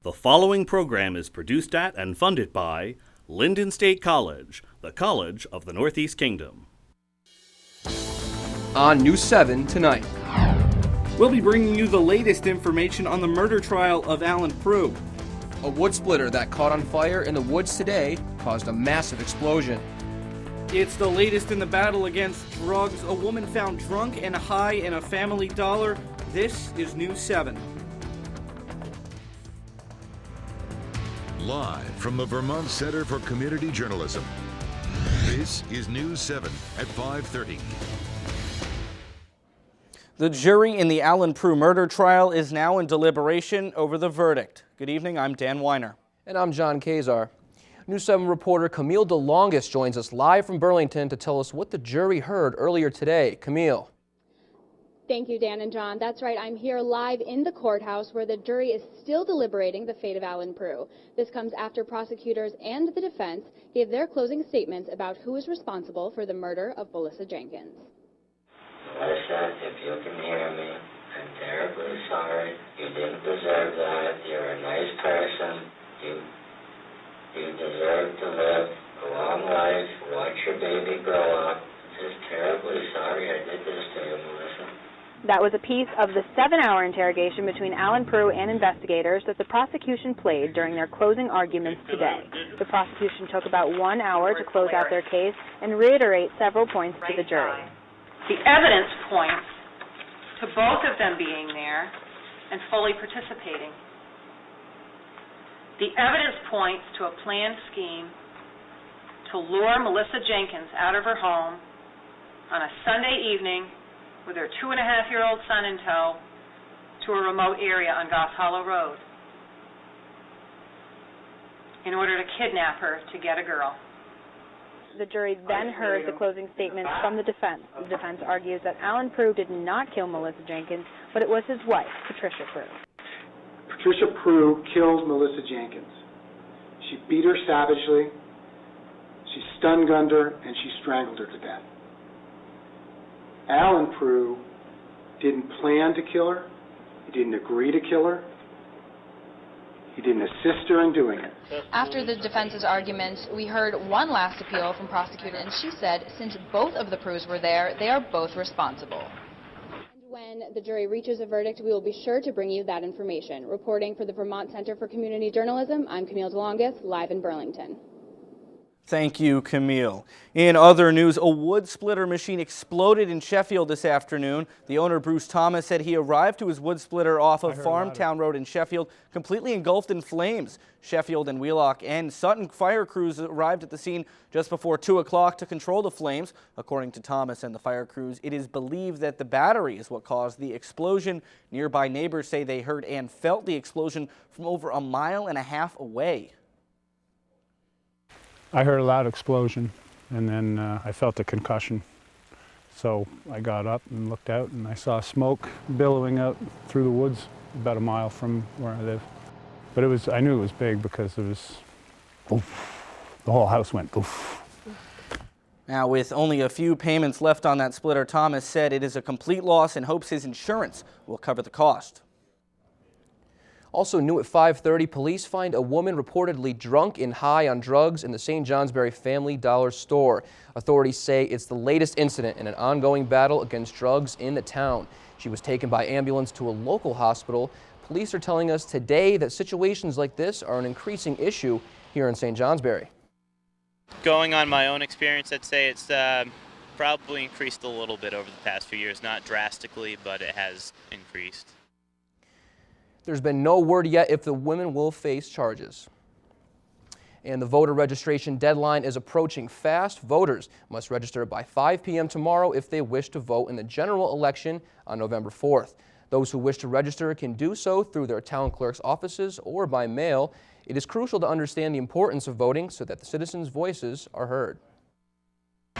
The following program is produced at and funded by Linden State College, the College of the Northeast Kingdom. On News 7 tonight. We'll be bringing you the latest information on the murder trial of Alan Prue. A wood splitter that caught on fire in the woods today caused a massive explosion. It's the latest in the battle against drugs. A woman found drunk and high in a Family Dollar. This is News 7. Live from the Vermont Center for Community Journalism, this is News 7 at 5:30. The jury in the Alan Prue murder trial is now in deliberation over the verdict. Good evening, I'm Dan Weiner. And I'm John Kazar. News 7 reporter Camille DeLongis joins us live from Burlington to tell us what the jury heard earlier today. Camille. Thank you, Dan and John. That's right. I'm here live in the courthouse where the jury is still deliberating the fate of Alan Prue. This comes after prosecutors and the defense gave their closing statements about who is responsible for the murder of Melissa Jenkins. Melissa, if you can hear me, I'm terribly sorry. You didn't deserve that. You're a nice person. You deserve to live a long life, watch your baby grow up. Just terribly sorry I did this to you, Melissa. That was a piece of the 7-hour interrogation between Alan Prue and investigators that the prosecution played during their closing arguments today. The prosecution took about 1 hour to close out their case and reiterate several points to the jury. The evidence points to both of them being there and fully participating. The evidence points to a planned scheme to lure Melissa Jenkins out of her home on a Sunday evening with her 2.5-year-old son in tow to a remote area on Goss Hollow Road in order to kidnap her to get a girl. The jury then heard the closing statements from the defense. The defense argues that Alan Prue did not kill Melissa Jenkins, but it was his wife, Patricia Prue. Patricia Prue killed Melissa Jenkins. She beat her savagely, she stun-gunned her, and she strangled her to death. Alan Prue didn't plan to kill her. He didn't agree to kill her. He didn't assist her in doing it. After the defense's arguments, we heard one last appeal from prosecutor, and she said since both of the Prues were there, they are both responsible. And when the jury reaches a verdict, we will be sure to bring you that information. Reporting for the Vermont Center for Community Journalism, I'm Camille DeLongis, live in Burlington. Thank you, Camille. In other news, a wood splitter machine exploded in Sheffield this afternoon. The owner, Bruce Thomas, said he arrived to his wood splitter off of Farmtown Road in Sheffield, completely engulfed in flames. Sheffield and Wheelock and Sutton fire crews arrived at the scene just before 2 o'clock to control the flames. According to Thomas and the fire crews, it is believed that the battery is what caused the explosion. Nearby neighbors say they heard and felt the explosion from over 1.5 miles away. I heard a loud explosion, and then I felt a concussion. So I got up and looked out, and I saw smoke billowing out through the woods about 1 mile from where I live. But I knew it was big because it was, oof, the whole house went oof. Now, with only a few payments left on that splitter, Thomas said it is a complete loss and hopes his insurance will cover the cost. Also new at 5:30, police find a woman reportedly drunk and high on drugs in the St. Johnsbury Family Dollar store. Authorities say it's the latest incident in an ongoing battle against drugs in the town. She was taken by ambulance to a local hospital. Police are telling us today that situations like this are an increasing issue here in St. Johnsbury. Going on my own experience, I'd say it's probably increased a little bit over the past few years. Not drastically, but it has increased. There's been no word yet if the women will face charges. And the voter registration deadline is approaching fast. Voters must register by 5 p.m. tomorrow if they wish to vote in the general election on November 4th. Those who wish to register can do so through their town clerk's offices or by mail. It is crucial to understand the importance of voting so that the citizens' voices are heard.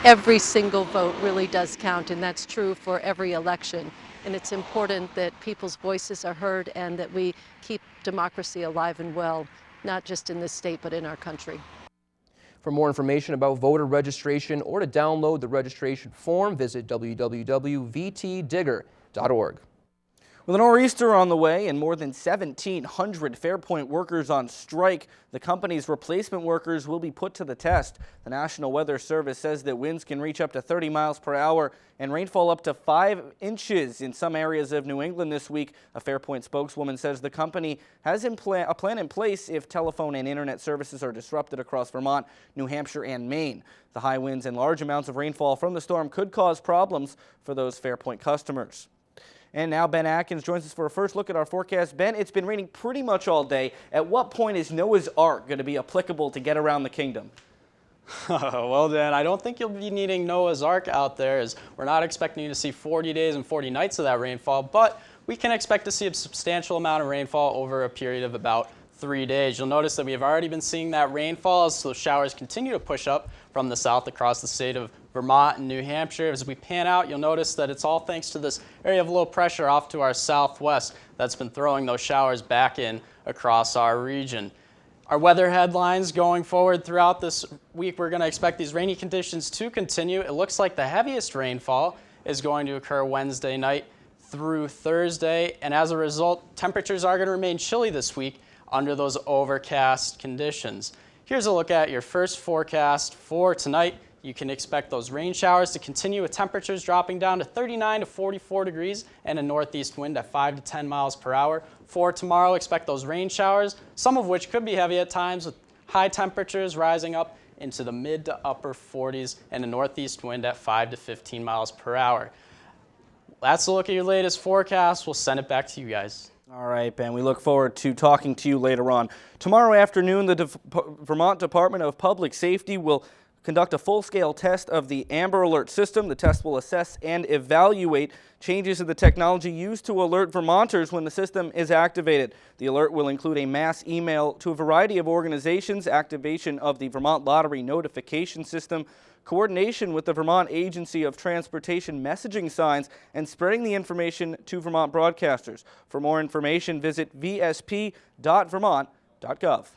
Every single vote really does count, and that's true for every election. And it's important that people's voices are heard and that we keep democracy alive and well, not just in this state, but in our country. For more information about voter registration or to download the registration form, visit www.vtdigger.org. With a nor'easter on the way and more than 1,700 Fairpoint workers on strike, the company's replacement workers will be put to the test. The National Weather Service says that winds can reach up to 30 miles per hour and rainfall up to 5 inches in some areas of New England this week. A Fairpoint spokeswoman says the company has a plan in place if telephone and internet services are disrupted across Vermont, New Hampshire, and Maine. The high winds and large amounts of rainfall from the storm could cause problems for those Fairpoint customers. And now Ben Atkins joins us for a first look at our forecast. Ben, it's been raining pretty much all day. At what point is Noah's Ark going to be applicable to get around the kingdom? Well, Dan, I don't think you'll be needing Noah's Ark out there, as we're not expecting you to see 40 days and 40 nights of that rainfall, but we can expect to see a substantial amount of rainfall over a period of about 3 days. You'll notice that we have already been seeing that rainfall as those showers continue to push up from the south across the state of Vermont and New Hampshire. As we pan out, you'll notice that it's all thanks to this area of low pressure off to our southwest that's been throwing those showers back in across our region. Our weather headlines going forward throughout this week, we're going to expect these rainy conditions to continue. It looks like the heaviest rainfall is going to occur Wednesday night through Thursday, and as a result, temperatures are going to remain chilly this week under those overcast conditions. Here's a look at your first forecast for tonight. You can expect those rain showers to continue with temperatures dropping down to 39 to 44 degrees and a northeast wind at 5 to 10 miles per hour. For tomorrow, expect those rain showers, some of which could be heavy at times, with high temperatures rising up into the mid to upper 40s and a northeast wind at 5 to 15 miles per hour. That's a look at your latest forecast. We'll send it back to you guys. All right, Ben, we look forward to talking to you later on. Tomorrow afternoon, the Vermont Department of Public Safety will conduct a full-scale test of the Amber Alert system. The test will assess and evaluate changes in the technology used to alert Vermonters when the system is activated. The alert will include a mass email to a variety of organizations, activation of the Vermont Lottery notification system, coordination with the Vermont Agency of Transportation messaging signs, and spreading the information to Vermont broadcasters. For more information, visit vsp.vermont.gov.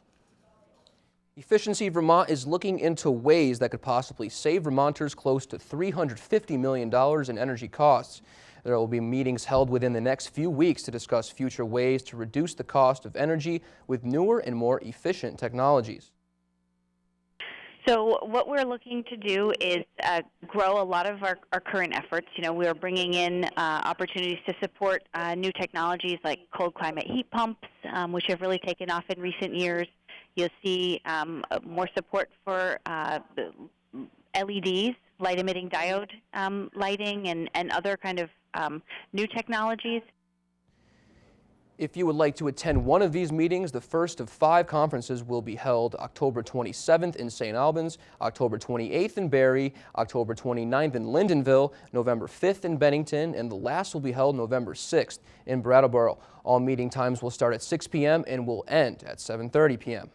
Efficiency Vermont is looking into ways that could possibly save Vermonters close to $350 million in energy costs. There will be meetings held within the next few weeks to discuss future ways to reduce the cost of energy with newer and more efficient technologies. So what we're looking to do is grow a lot of our current efforts. You know, we're bringing in opportunities to support new technologies like cold climate heat pumps, which have really taken off in recent years. You'll see more support for LEDs, light-emitting diode lighting, and other kind of new technologies. If you would like to attend one of these meetings, the first of 5 conferences will be held October 27th in St. Albans, October 28th in Barrie, October 29th in Lyndonville, November 5th in Bennington, and the last will be held November 6th in Brattleboro. All meeting times will start at 6 p.m. and will end at 7:30 p.m.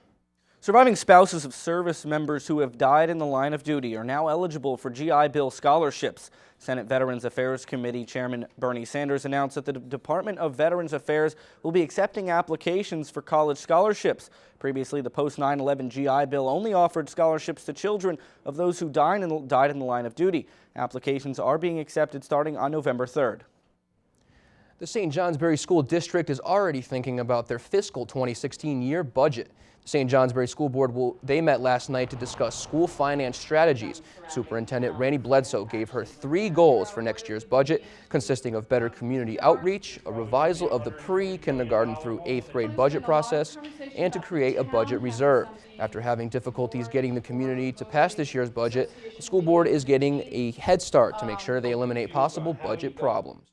Surviving spouses of service members who have died in the line of duty are now eligible for GI Bill scholarships. Senate Veterans Affairs Committee Chairman Bernie Sanders announced that the Department of Veterans Affairs will be accepting applications for college scholarships. Previously, the post-9/11 GI Bill only offered scholarships to children of those who died in the line of duty. Applications are being accepted starting on November 3rd. The St. Johnsbury School District is already thinking about their fiscal 2016 year budget. The St. Johnsbury School Board they met last night to discuss school finance strategies. Superintendent Randy Bledsoe gave her 3 goals for next year's budget, consisting of better community outreach, a revisal of the pre-kindergarten through 8th grade budget process, and to create a budget reserve. After having difficulties getting the community to pass this year's budget, the school board is getting a head start to make sure they eliminate possible budget problems.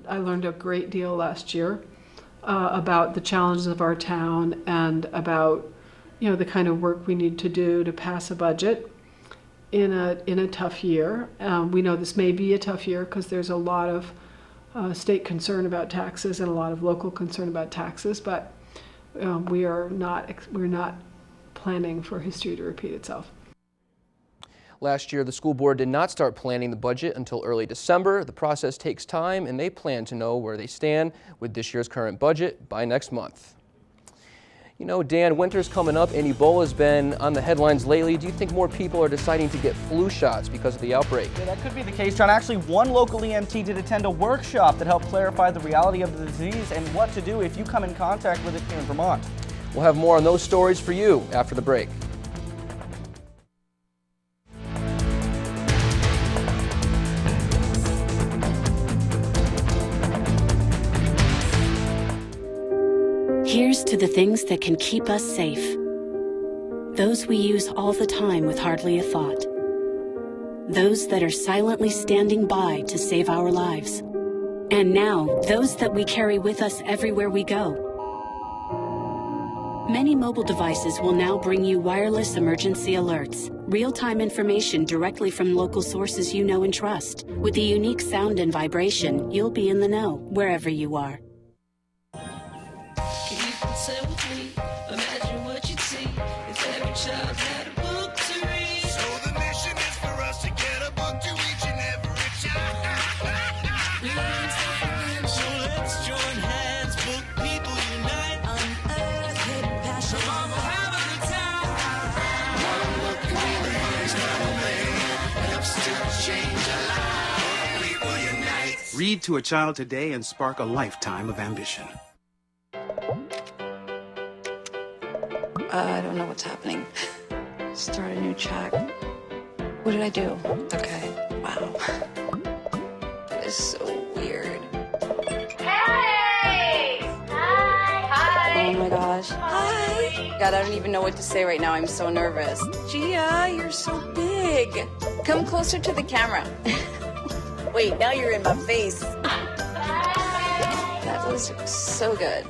I learned a great deal last year about the challenges of our town and about, you know, the kind of work we need to do to pass a budget in a tough year. We know this may be a tough year because there's a lot of state concern about taxes and a lot of local concern about taxes, but we're not planning for history to repeat itself. Last year, the school board did not start planning the budget until early December. The process takes time, and they plan to know where they stand with this year's current budget by next month. You know, Dan, winter's coming up and Ebola's been on the headlines lately. Do you think more people are deciding to get flu shots because of the outbreak? Yeah, that could be the case, John. Actually, one local EMT did attend a workshop that helped clarify the reality of the disease and what to do if you come in contact with it here in Vermont. We'll have more on those stories for you after the break. Here's to the things that can keep us safe. Those we use all the time with hardly a thought. Those that are silently standing by to save our lives. And now, those that we carry with us everywhere we go. Many mobile devices will now bring you wireless emergency alerts, real-time information directly from local sources you know and trust. With the unique sound and vibration, you'll be in the know, wherever you are. Imagine what you'd see if every child had a book to read. So the mission is for us to get a book to each and every child. So let's join hands, book people unite. Unearth hidden passion. So mama, have a good time. One book reads one thing helps to change a life. People unite. Read to a child today and spark a lifetime of ambition. I don't know what's happening. Start a new chat. What did I do? Okay. Wow. It's so weird. Hey! Hi! Oh my gosh. Hi! God, I don't even know what to say right now. I'm so nervous. Gia, you're so big. Come closer to the camera. Wait, now you're in my face. That was so good.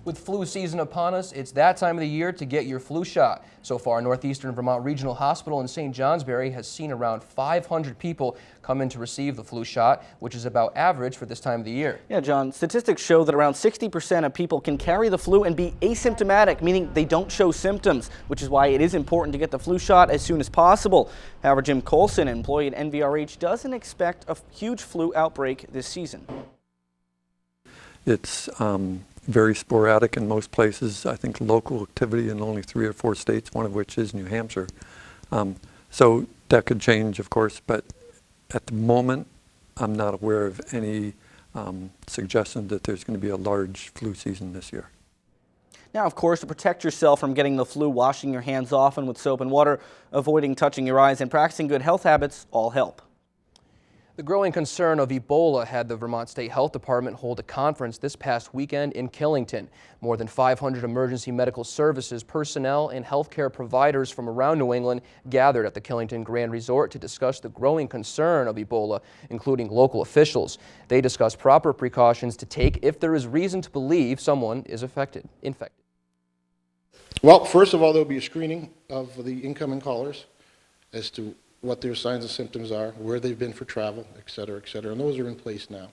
With flu season upon us, it's that time of the year to get your flu shot. So far, Northeastern Vermont Regional Hospital in St. Johnsbury has seen around 500 people come in to receive the flu shot, which is about average for this time of the year. Yeah, John, statistics show that around 60% of people can carry the flu and be asymptomatic, meaning they don't show symptoms, which is why it is important to get the flu shot as soon as possible. However, Jim Colson, an employee at NVRH, doesn't expect a huge flu outbreak this season. It's very sporadic in most places. I think local activity in only 3 or 4 states, one of which is New Hampshire. So that could change, of course, but at the moment, I'm not aware of any suggestion that there's going to be a large flu season this year. Now, of course, to protect yourself from getting the flu, washing your hands often with soap and water, avoiding touching your eyes, and practicing good health habits all help. The growing concern of Ebola had the Vermont State Health Department hold a conference this past weekend in Killington. More than 500 emergency medical services personnel and healthcare providers from around New England gathered at the Killington Grand Resort to discuss the growing concern of Ebola, including local officials. They discussed proper precautions to take if there is reason to believe someone is infected. Well, first of all, there will be a screening of the incoming callers as to what their signs and symptoms are, where they've been for travel, et cetera, and those are in place now.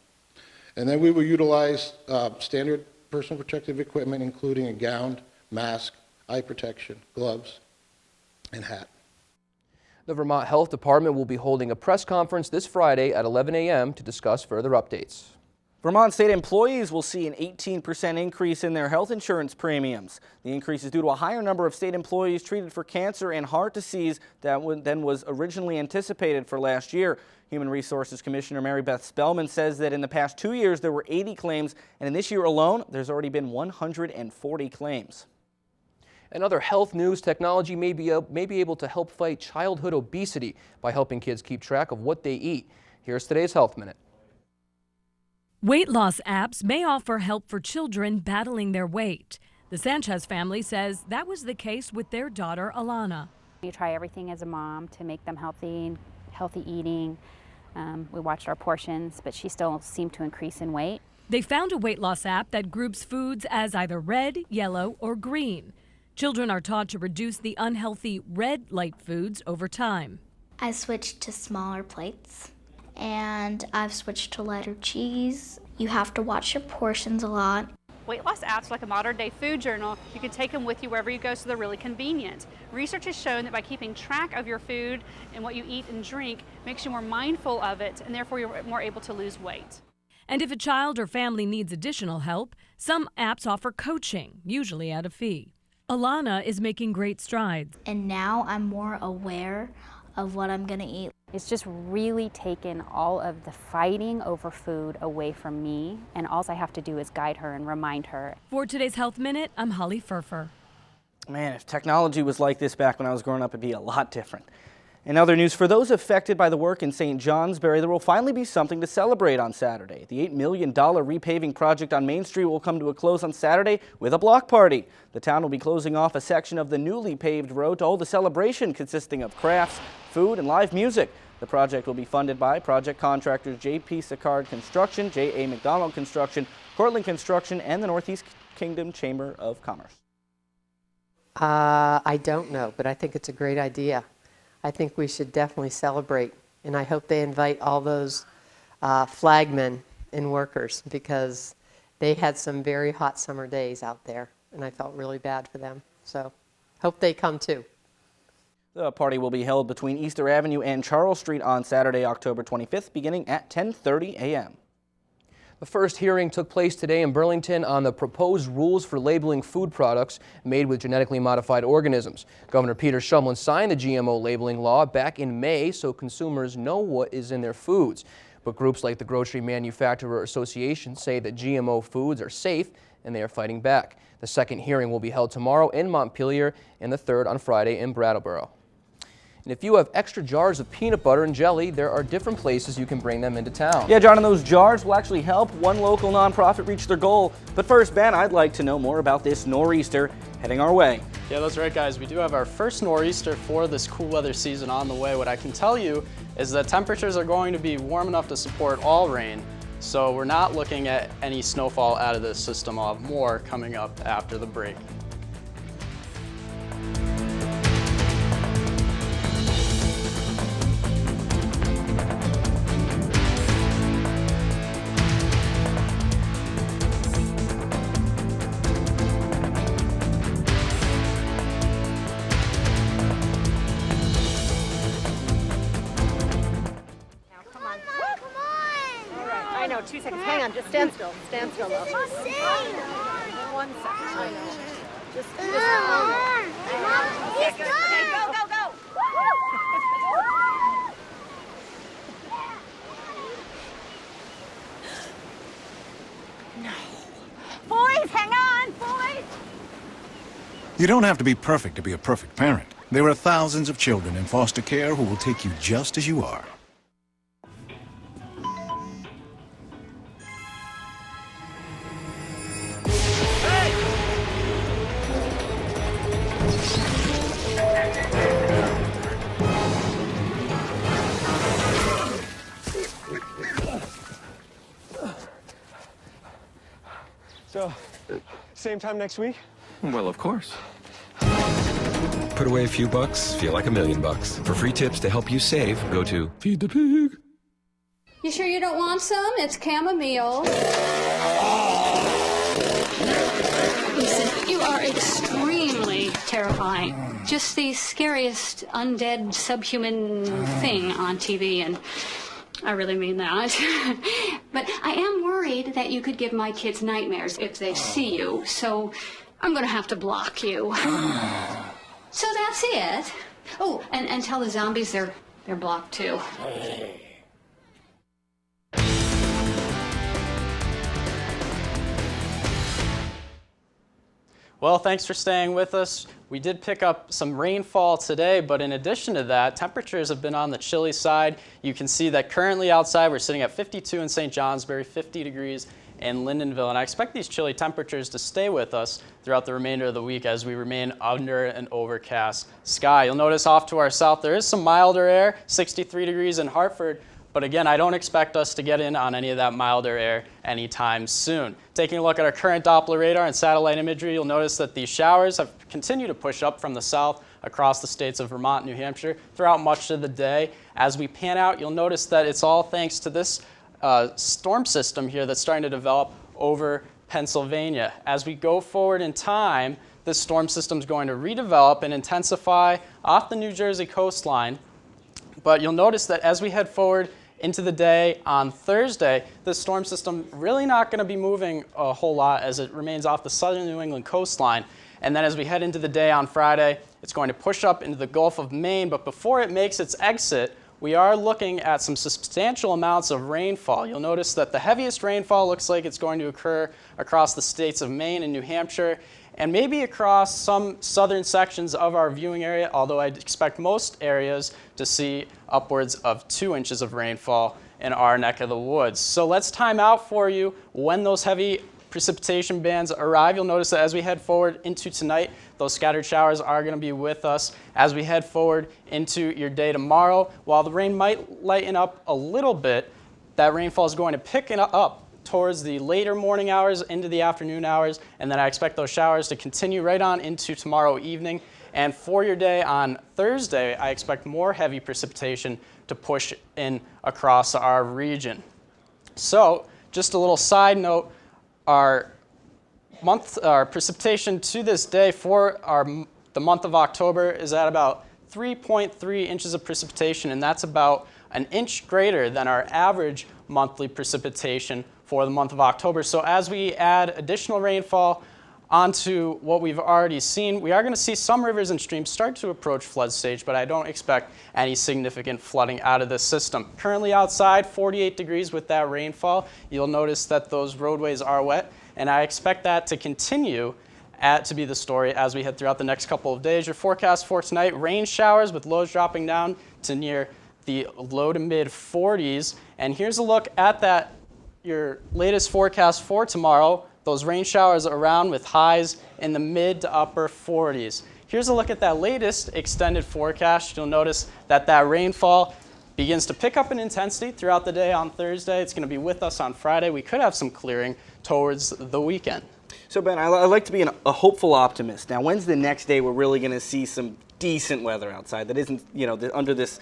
And then we will utilize standard personal protective equipment, including a gown, mask, eye protection, gloves, and hat. The Vermont Health Department will be holding a press conference this Friday at 11 a.m. to discuss further updates. Vermont state employees will see an 18% increase in their health insurance premiums. The increase is due to a higher number of state employees treated for cancer and heart disease than was originally anticipated for last year. Human Resources Commissioner Mary Beth Spellman says that in the past 2 years there were 80 claims, and in this year alone there's already been 140 claims. In other health news, technology may be able to help fight childhood obesity by helping kids keep track of what they eat. Here's today's Health Minute. Weight loss apps may offer help for children battling their weight. The Sanchez family says that was the case with their daughter, Alana. You try everything as a mom to make them healthy eating. We watched our portions, but she still seemed to increase in weight. They found a weight loss app that groups foods as either red, yellow, or green. Children are taught to reduce the unhealthy red light foods over time. I switched to smaller plates. And I've switched to lighter cheese. You have to watch your portions a lot. Weight loss apps are like a modern-day food journal. You can take them with you wherever you go, so they're really convenient. Research has shown that by keeping track of your food and what you eat and drink makes you more mindful of it, and therefore you're more able to lose weight. And if a child or family needs additional help, some apps offer coaching, usually at a fee. Alana is making great strides. And now I'm more aware of what I'm gonna eat. It's just really taken all of the fighting over food away from me, and all I have to do is guide her and remind her. For today's Health Minute, I'm Holly Furfer. Man, if technology was like this back when I was growing up, it'd be a lot different. In other news, for those affected by the work in St. Johnsbury, there will finally be something to celebrate on Saturday. The $8 million repaving project on Main Street will come to a close on Saturday with a block party. The town will be closing off a section of the newly paved road to hold a celebration consisting of crafts, food, and live music. The project will be funded by project contractors J.P. Sicard Construction, J.A. McDonald Construction, Cortland Construction, and the Northeast Kingdom Chamber of Commerce. I don't know, but I think it's a great idea. I think we should definitely celebrate, and I hope they invite all those flagmen and workers, because they had some very hot summer days out there, and I felt really bad for them. So hope they come too. The party will be held between Easter Avenue and Charles Street on Saturday, October 25th, beginning at 10:30 a.m. The first hearing took place today in Burlington on the proposed rules for labeling food products made with genetically modified organisms. Governor Peter Shumlin signed the GMO labeling law back in May so consumers know what is in their foods. But groups like the Grocery Manufacturer Association say that GMO foods are safe and they are fighting back. The second hearing will be held tomorrow in Montpelier and the third on Friday in Brattleboro. And if you have extra jars of peanut butter and jelly, there are different places you can bring them into town. Yeah, John, and those jars will actually help one local nonprofit reach their goal. But first, Ben, I'd like to know more about this nor'easter heading our way. Yeah, that's right, guys. We do have our first nor'easter for this cool weather season on the way. What I can tell you is that temperatures are going to be warm enough to support all rain. So we're not looking at any snowfall out of this system. I'll have more coming up after the break. I know, 2 seconds. Hang on, just stand still. Stand still, though. 1 second. I know. Just hold on. Okay, go, go, go. No. Boys, hang on, boys. You don't have to be perfect to be a perfect parent. There are thousands of children in foster care who will take you just as you are. So, same time next week? Well, of course. Put away a few bucks, feel like $1 million. For free tips to help you save, go to Feed the Pig. You sure you don't want some? It's chamomile. Listen, you are extremely terrifying. Just the scariest undead subhuman thing on TV, and I really mean that. But I am worried that you could give my kids nightmares if they see you, so I'm gonna have to block you. So that's it. Oh, and tell the zombies they're blocked too. Well, thanks for staying with us. We did pick up some rainfall today, but in addition to that, temperatures have been on the chilly side. You can see that currently outside we're sitting at 52 in St. Johnsbury, 50 degrees in Lyndonville, and I expect these chilly temperatures to stay with us throughout the remainder of the week as we remain under an overcast sky. You'll notice off to our south there is some milder air, 63 degrees in Hartford. But again, I don't expect us to get in on any of that milder air anytime soon. Taking a look at our current Doppler radar and satellite imagery, you'll notice that these showers have continued to push up from the south across the states of Vermont and New Hampshire throughout much of the day. As we pan out, you'll notice that it's all thanks to this storm system here that's starting to develop over Pennsylvania. As we go forward in time, this storm system is going to redevelop and intensify off the New Jersey coastline. But you'll notice that as we head forward into the day on Thursday, this storm system really not going to be moving a whole lot as it remains off the southern New England coastline. And then as we head into the day on Friday, it's going to push up into the Gulf of Maine. But before it makes its exit, we are looking at some substantial amounts of rainfall. You'll notice that the heaviest rainfall looks like it's going to occur across the states of Maine and New Hampshire, and maybe across some southern sections of our viewing area, although I'd expect most areas to see upwards of 2 inches of rainfall in our neck of the woods. So let's time out for you when those heavy precipitation bands arrive. You'll notice that as we head forward into tonight, those scattered showers are going to be with us as we head forward into your day tomorrow. While the rain might lighten up a little bit, that rainfall is going to pick up towards the later morning hours into the afternoon hours, and then I expect those showers to continue right on into tomorrow evening. And for your day on Thursday, I expect more heavy precipitation to push in across our region. So just a little side note, our precipitation to this day for the month of October is at about 3.3 inches of precipitation, and that's about an inch greater than our average monthly precipitation for the month of October. So as we add additional rainfall onto what we've already seen, we are going to see some rivers and streams start to approach flood stage, but I don't expect any significant flooding out of this system. Currently outside, 48 degrees with that rainfall. You'll notice that those roadways are wet, and I expect that to continue to be the story as we head throughout the next couple of days. Your forecast for tonight, rain showers with lows dropping down to near the low to mid 40s. And here's a look at your latest forecast for tomorrow. Those rain showers around with highs in the mid to upper 40s. Here's a look at that latest extended forecast. You'll notice that rainfall begins to pick up in intensity throughout the day on Thursday. It's going to be with us on Friday. We could have some clearing towards the weekend. So Ben, I like to be a hopeful optimist. Now, when's the next day we're really going to see some decent weather outside that isn't, under this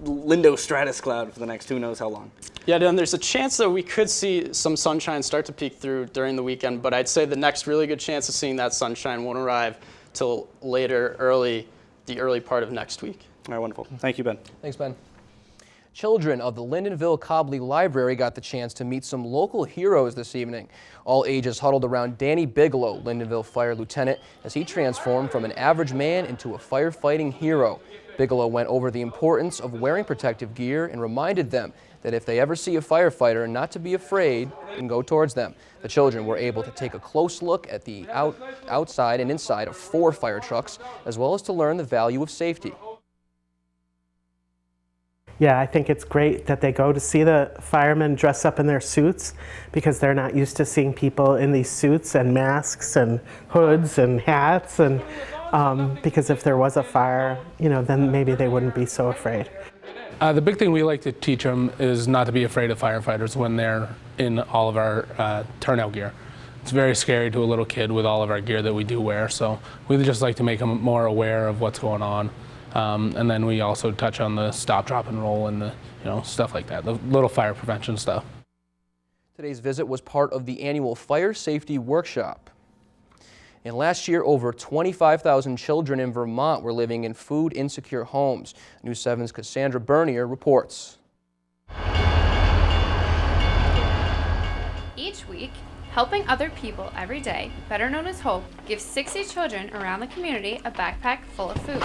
Lindo stratus cloud for the next who knows how long? Yeah, Dan, there's a chance that we could see some sunshine start to peek through during the weekend, but I'd say the next really good chance of seeing that sunshine won't arrive till later, the early part of next week. All right, wonderful. Thank you, Ben. Thanks, Ben. Children of the Lyndonville Cobley Library got the chance to meet some local heroes this evening. All ages huddled around Danny Bigelow, Lyndonville Fire Lieutenant, as he transformed from an average man into a firefighting hero. Bigelow went over the importance of wearing protective gear and reminded them that if they ever see a firefighter, not to be afraid and go towards them. The children were able to take a close look at the outside and inside of 4 fire trucks, as well as to learn the value of safety. Yeah, I think it's great that they go to see the firemen dress up in their suits because they're not used to seeing people in these suits and masks and hoods and hats, and because if there was a fire, then maybe they wouldn't be so afraid. The big thing we like to teach them is not to be afraid of firefighters when they're in all of our turnout gear. It's very scary to a little kid with all of our gear that we do wear, so we just like to make them more aware of what's going on. And then we also touch on the stop, drop, and roll and the stuff like that, the little fire prevention stuff. Today's visit was part of the annual Fire Safety Workshop. And last year, over 25,000 children in Vermont were living in food-insecure homes. News 7's Cassandra Bernier reports. Each week, Helping Other People Every Day, better known as HOPE, gives 60 children around the community a backpack full of food.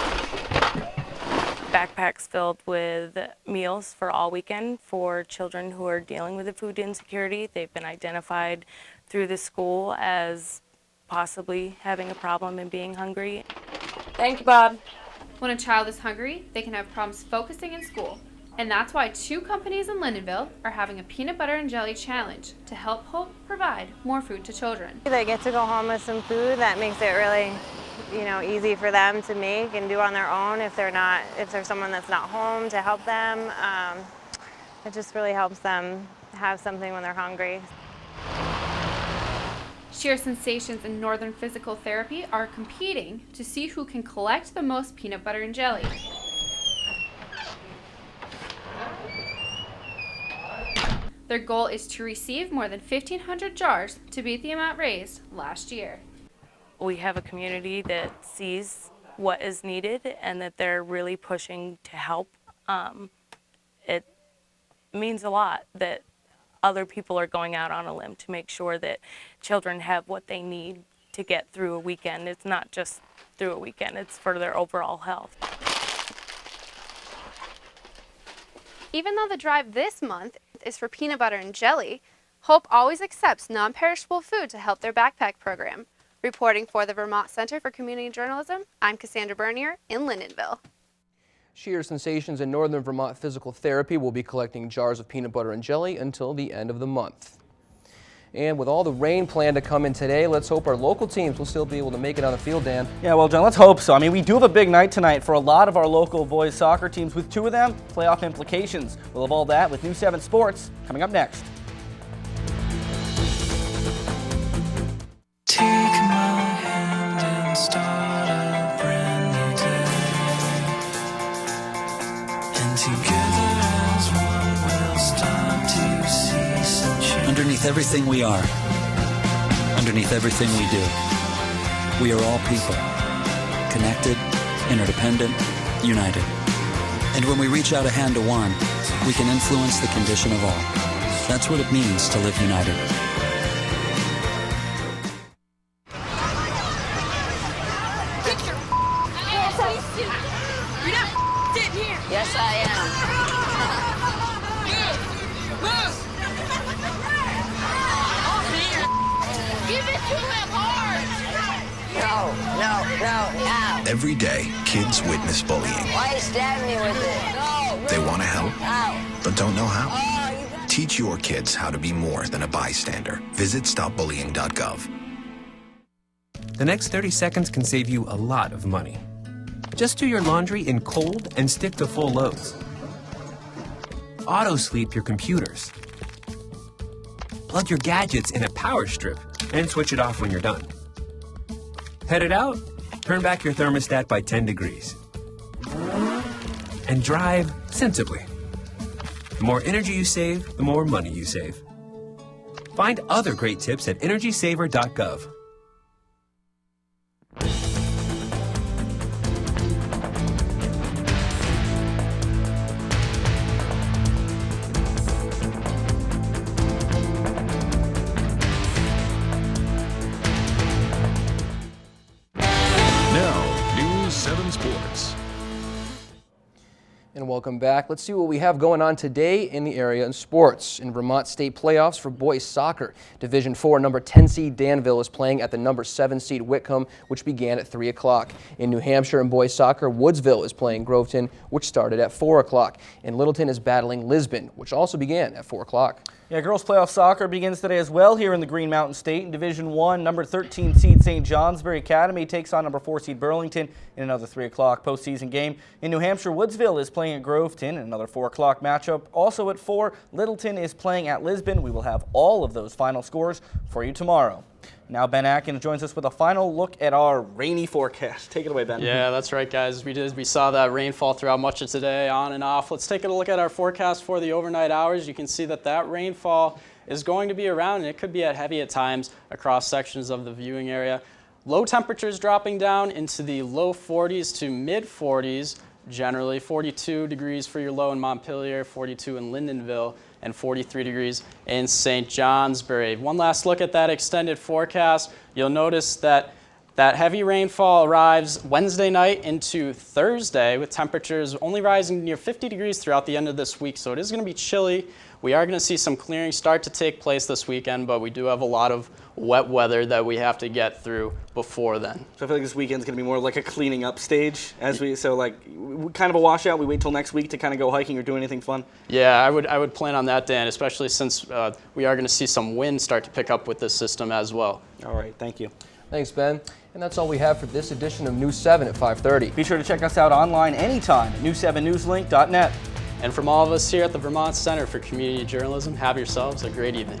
Backpacks filled with meals for all weekend for children who are dealing with the food insecurity. They've been identified through the school as possibly having a problem and being hungry. Thank you, Bob. When a child is hungry, they can have problems focusing in school. And that's why 2 companies in Lyndonville are having a peanut butter and jelly challenge to help HOPE provide more food to children. They get to go home with some food that makes it really, easy for them to make and do on their own if there's someone that's not home to help them. It just really helps them have something when they're hungry. Sheer Sensations and Northern Physical Therapy are competing to see who can collect the most peanut butter and jelly. Their goal is to receive more than 1,500 jars to beat the amount raised last year. We have a community that sees what is needed and that they're really pushing to help. It means a lot that other people are going out on a limb to make sure that children have what they need to get through a weekend. It's not just through a weekend, it's for their overall health. Even though the drive this month is for peanut butter and jelly, Hope always accepts non-perishable food to help their backpack program. Reporting for the Vermont Center for Community Journalism, I'm Cassandra Bernier in Lyndonville. Sheer Sensations in Northern Vermont Physical Therapy will be collecting jars of peanut butter and jelly until the end of the month. And with all the rain planned to come in today, let's hope our local teams will still be able to make it on the field, Dan. Yeah, well, John, let's hope so. I mean, we do have a big night tonight for a lot of our local boys soccer teams, with 2 of them playoff implications. We'll have all that with News 7 Sports coming up next. Take my hand and start a brand new day. And together as one we'll start to see some change. Underneath everything we are, underneath everything we do, we are all people, connected, interdependent, united. And when we reach out a hand to one, we can influence the condition of all. That's what it means to live united. Yes, I am. Give it to him hard. No. Every day, kids witness bullying. Why are you stabbing me with it? No. They want to help, Ow. but don't know how. Teach your kids how to be more than a bystander. Visit stopbullying.gov. The next 30 seconds can save you a lot of money. Just do your laundry in cold and stick to full loads. Auto-sleep your computers. Plug your gadgets in a power strip and switch it off when you're done. Headed out? Turn back your thermostat by 10 degrees. And drive sensibly. The more energy you save, the more money you save. Find other great tips at energysaver.gov. And welcome back. Let's see what we have going on today in the area in sports. In Vermont State playoffs for boys soccer, Division 4 number 10 seed Danville is playing at the number 7 seed Whitcomb, which began at 3 o'clock. In New Hampshire in boys soccer, Woodsville is playing Groveton, which started at 4 o'clock. And Littleton is battling Lisbon, which also began at 4 o'clock. Yeah, girls playoff soccer begins today as well here in the Green Mountain State. In Division 1, number 13 seed St. Johnsbury Academy takes on number 4 seed Burlington in another 3 o'clock postseason game. In New Hampshire, Woodsville is playing at Groveton in another 4 o'clock matchup. Also at 4, Littleton is playing at Lisbon. We will have all of those final scores for you tomorrow. Now Ben Atkins joins us with a final look at our rainy forecast. Take it away, Ben. Yeah, that's right, guys. We saw that rainfall throughout much of today, on and off. Let's take a look at our forecast for the overnight hours. You can see that rainfall is going to be around, and it could be heavy at times across sections of the viewing area. Low temperatures dropping down into the low 40s to mid 40s, generally 42 degrees for your low in Montpelier, 42 in Lyndonville, and 43 degrees in St. Johnsbury. One last look at that extended forecast. You'll notice that heavy rainfall arrives Wednesday night into Thursday, with temperatures only rising near 50 degrees throughout the end of this week, so it is going to be chilly. We are going to see some clearing start to take place this weekend, but we do have a lot of wet weather that we have to get through before then. So I feel like this weekend's going to be more like a cleaning up stage, so like kind of a washout. We wait till next week to kind of go hiking or do anything fun. Yeah, I would plan on that, Dan, especially since we are going to see some wind start to pick up with this system as well. All right, thank you. Thanks, Ben. And that's all we have for this edition of News 7 at 5:30. Be sure to check us out online anytime at news7newslink.net. And from all of us here at the Vermont Center for Community Journalism, have yourselves a great evening.